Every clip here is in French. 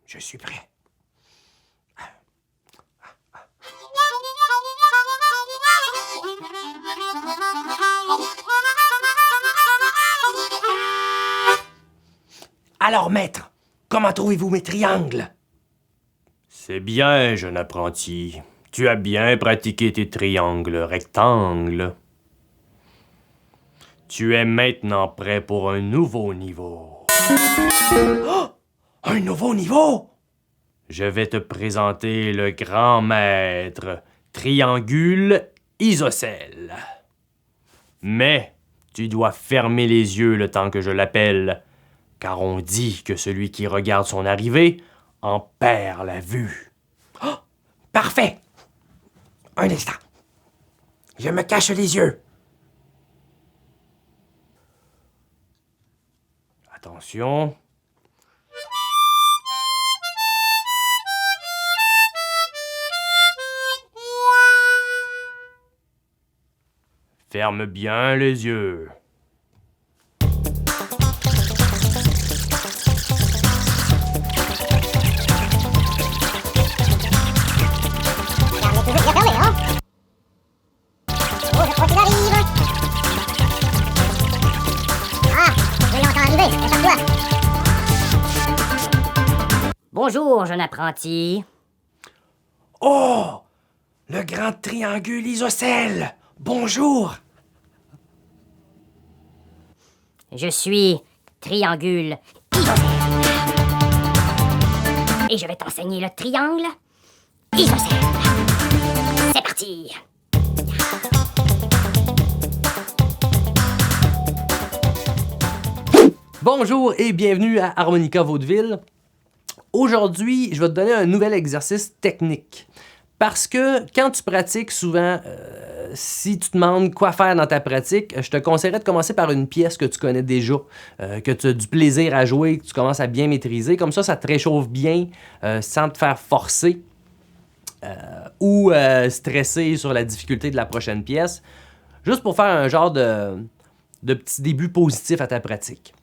Je suis prêt. Alors, maître, comment trouvez-vous mes triangles? C'est bien, jeune apprenti. Tu as bien pratiqué tes triangles rectangles. Tu es maintenant prêt pour un nouveau niveau. Oh! Un nouveau niveau? Je vais te présenter le grand maître Triangule Isocèle. Mais tu dois fermer les yeux le temps que je l'appelle, car on dit que celui qui regarde son arrivée en perd la vue. Oh! Parfait! Un instant. Je me cache les yeux. Attention. Ferme bien les yeux. Bonjour, jeune apprenti. Oh! Le grand triangule isocèle! Bonjour! Je suis Triangule Isocèle. Et je vais t'enseigner le triangle isocèle. C'est parti! Bonjour et bienvenue à Harmonica Vaudeville. Aujourd'hui, je vais te donner un nouvel exercice technique. Parce que quand tu pratiques souvent, si tu te demandes quoi faire dans ta pratique, je te conseillerais de commencer par une pièce que tu connais déjà, que tu as du plaisir à jouer, que tu commences à bien maîtriser. Comme ça te réchauffe bien sans te faire forcer ou stresser sur la difficulté de la prochaine pièce. Juste pour faire un genre de petit début positif à ta pratique.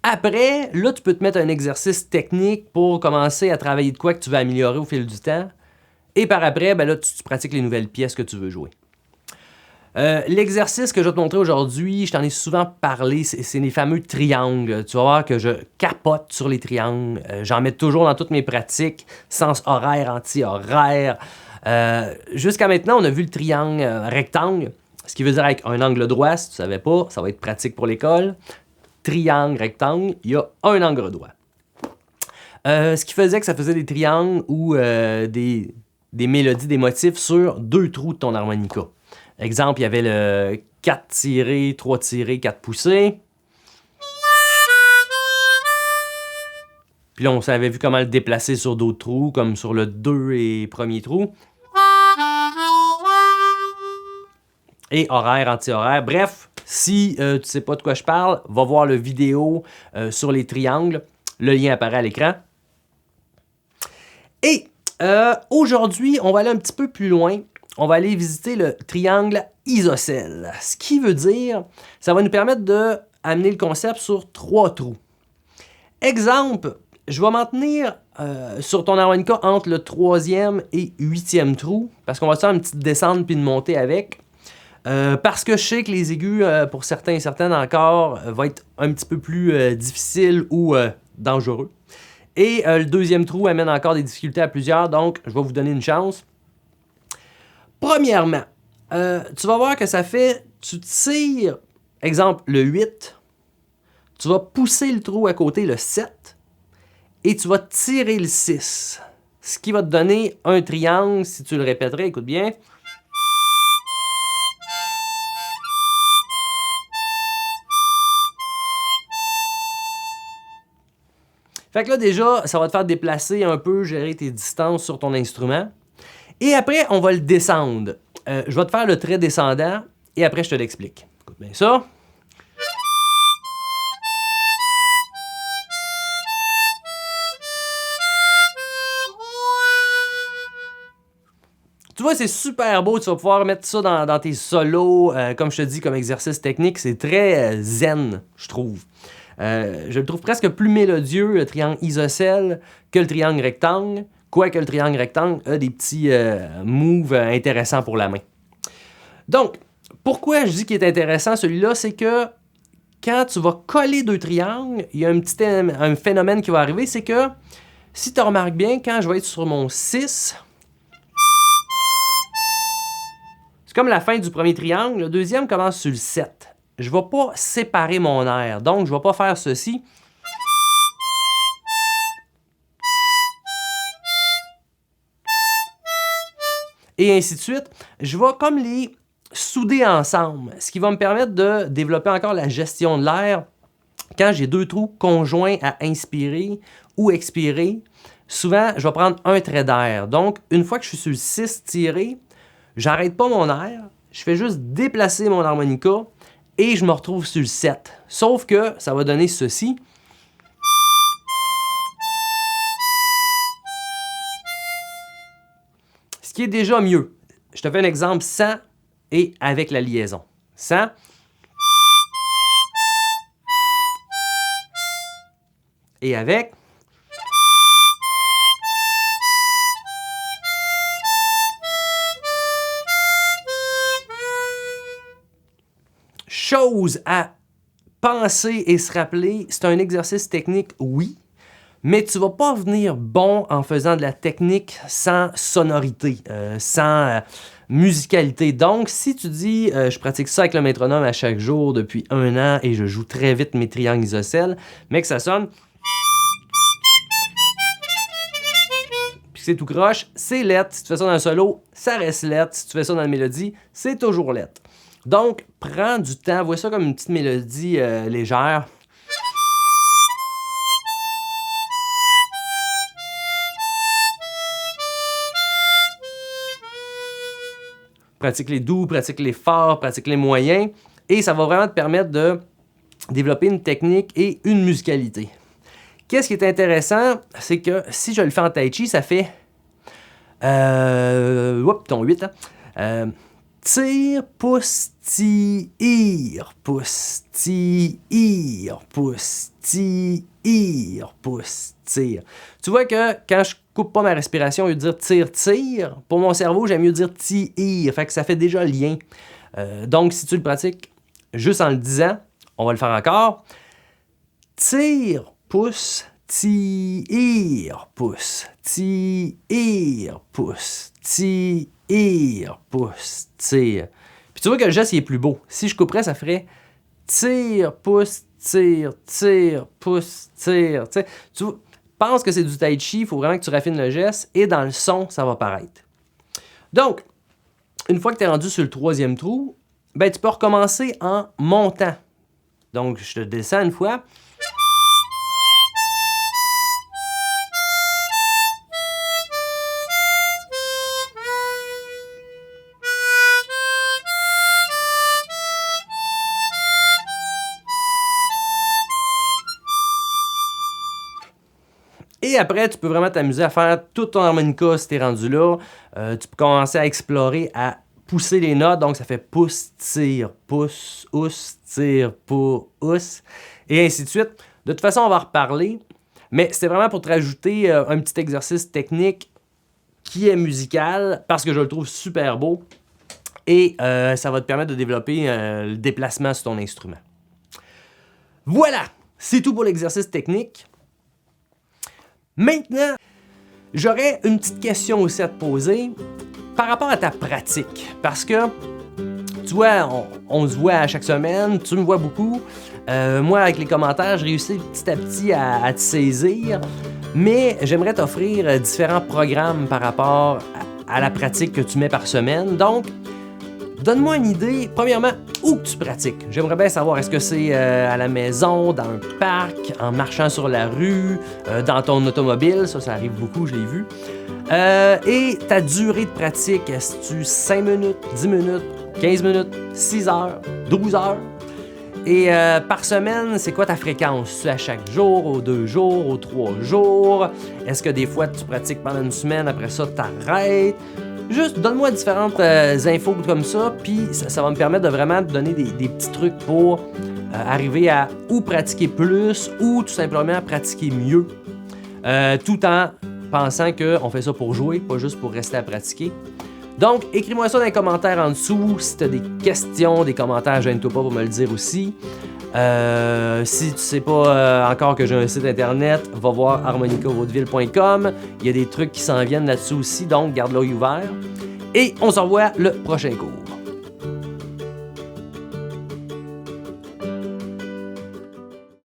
Après, là, tu peux te mettre un exercice technique pour commencer à travailler de quoi que tu veux améliorer au fil du temps. Et par après, ben là, tu pratiques les nouvelles pièces que tu veux jouer. L'exercice que je vais te montrer aujourd'hui, je t'en ai souvent parlé, c'est les fameux triangles. Tu vas voir que je capote sur les triangles. J'en mets toujours dans toutes mes pratiques, sens horaire, anti-horaire. Jusqu'à maintenant, on a vu le triangle rectangle, ce qui veut dire avec un angle droit, si tu ne savais pas, ça va être pratique pour l'école. Triangle, rectangle, il y a un angle droit. Ce qui faisait que ça faisait des triangles ou des mélodies, des motifs sur 2 trous de ton harmonica. Exemple, il y avait le 4 tiré, 3 tiré, 4 poussé. Puis là, on savait vu comment le déplacer sur d'autres trous, comme sur le 2 et premier trou. Et horaire, anti-horaire. Bref, si tu ne sais pas de quoi je parle, va voir le vidéo sur les triangles. Le lien apparaît à l'écran. Et aujourd'hui, on va aller un petit peu plus loin. On va aller visiter le triangle isocèle. Ce qui veut dire, ça va nous permettre d'amener le concept sur 3 trous. Exemple, je vais m'en tenir sur ton harmonica entre le 3e et 8e trou, parce qu'on va faire une petite descente puis une montée avec. Parce que je sais que les aigus, pour certains et certaines encore, vont être un petit peu plus difficiles ou dangereux. Et le 2e trou amène encore des difficultés à plusieurs, donc je vais vous donner une chance. Premièrement, tu vas voir que ça fait, tu tires, exemple, le 8, tu vas pousser le trou à côté, le 7, et tu vas tirer le 6. Ce qui va te donner un triangle, si tu le répéterais, écoute bien. Fait que là, déjà, ça va te faire déplacer un peu, gérer tes distances sur ton instrument. Et après, on va le descendre. Je vais te faire le trait descendant et après, je te l'explique. Écoute bien ça. Tu vois, c'est super beau. Tu vas pouvoir mettre ça dans tes solos. Comme je te dis, comme exercice technique, c'est très zen, je trouve. Je le trouve presque plus mélodieux, le triangle isocèle, que le triangle rectangle, quoique le triangle rectangle a des petits moves intéressants pour la main. Donc, pourquoi je dis qu'il est intéressant celui-là, c'est que quand tu vas coller deux triangles, il y a un phénomène qui va arriver, c'est que si tu remarques bien, quand je vais être sur mon 6, c'est comme la fin du premier triangle, le deuxième commence sur le 7. Je ne vais pas séparer mon air, donc je ne vais pas faire ceci. Et ainsi de suite. Je vais comme les souder ensemble, ce qui va me permettre de développer encore la gestion de l'air. Quand j'ai deux trous conjoints à inspirer ou expirer, souvent, je vais prendre un trait d'air. Donc, une fois que je suis sur le 6 tiré, j'arrête pas mon air, je fais juste déplacer mon harmonica et je me retrouve sur le 7. Sauf que ça va donner ceci. Ce qui est déjà mieux. Je te fais un exemple sans et avec la liaison. Sans. Et avec. Chose à penser et se rappeler, c'est un exercice technique, oui, mais tu vas pas venir bon en faisant de la technique sans sonorité, sans musicalité. Donc, si tu dis je pratique ça avec le métronome à chaque jour depuis 1 an et je joue très vite mes triangles isocèles, mais que ça sonne, puis c'est tout croche, c'est lettre. Si tu fais ça dans un solo, ça reste lettre. Si tu fais ça dans la mélodie, c'est toujours lettre. Donc, prends du temps, vois ça comme une petite mélodie légère. Pratique les doux, pratique les forts, pratique les moyens. Et ça va vraiment te permettre de développer une technique et une musicalité. Qu'est-ce qui est intéressant, c'est que si je le fais en tai chi, ça fait... ton 8, hein? Tire, pouce, tire, pouce, tire, pouce, tire, pouce, tire. Tu vois que quand je coupe pas ma respiration, au lieu de dire tire, tire, pour mon cerveau, j'aime mieux dire tire. Fait que ça fait déjà le lien. Donc, si tu le pratiques juste en le disant, on va le faire encore. Tire, pouce, tire, pouce, tire, pouce, tire, pouce, tire. Puis tu vois que le geste il est plus beau. Si je couperais, ça ferait tire, pouce, tire, tire, pouce, tire. Tu penses que c'est du tai chi, il faut vraiment que tu raffines le geste et dans le son, ça va paraître. Donc, une fois que tu es rendu sur le 3e trou, ben, tu peux recommencer en montant. Donc, je te descends une fois. Et après, tu peux vraiment t'amuser à faire tout ton harmonica si tu es rendu là. Tu peux commencer à explorer, à pousser les notes. Donc, ça fait pouce, tire, pouce, ouce, tire, pouce, et ainsi de suite. De toute façon, on va en reparler. Mais c'était vraiment pour te rajouter un petit exercice technique qui est musical parce que je le trouve super beau. Et ça va te permettre de développer le déplacement sur ton instrument. Voilà! C'est tout pour l'exercice technique. Maintenant, j'aurais une petite question aussi à te poser par rapport à ta pratique. Parce que, tu vois, on se voit à chaque semaine, tu me vois beaucoup. Moi, avec les commentaires, je réussis petit à petit à te saisir. Mais j'aimerais t'offrir différents programmes par rapport à la pratique que tu mets par semaine. Donc, donne-moi une idée, premièrement, où tu pratiques. J'aimerais bien savoir, est-ce que c'est à la maison, dans un parc, en marchant sur la rue, dans ton automobile, ça arrive beaucoup, je l'ai vu. Et ta durée de pratique, est-ce que tu 5 minutes, 10 minutes, 15 minutes, 6 heures, 12 heures? Et par semaine, c'est quoi ta fréquence? Tu à chaque jour, aux 2 jours, aux 3 jours? Est-ce que des fois tu pratiques pendant une semaine, après ça t'arrêtes? Juste donne-moi différentes infos comme ça, puis ça va me permettre de vraiment te donner des petits trucs pour arriver à ou pratiquer plus ou tout simplement pratiquer mieux, tout en pensant qu'on fait ça pour jouer, pas juste pour rester à pratiquer. Donc, écris-moi ça dans les commentaires en dessous. Si tu as des questions, des commentaires, gêne-toi pas pour me le dire aussi. Si tu sais pas encore que j'ai un site internet, va voir harmonicavaudeville.com. Il y a des trucs qui s'en viennent là-dessus aussi, donc garde l'œil ouvert. Et on se revoit le prochain cours.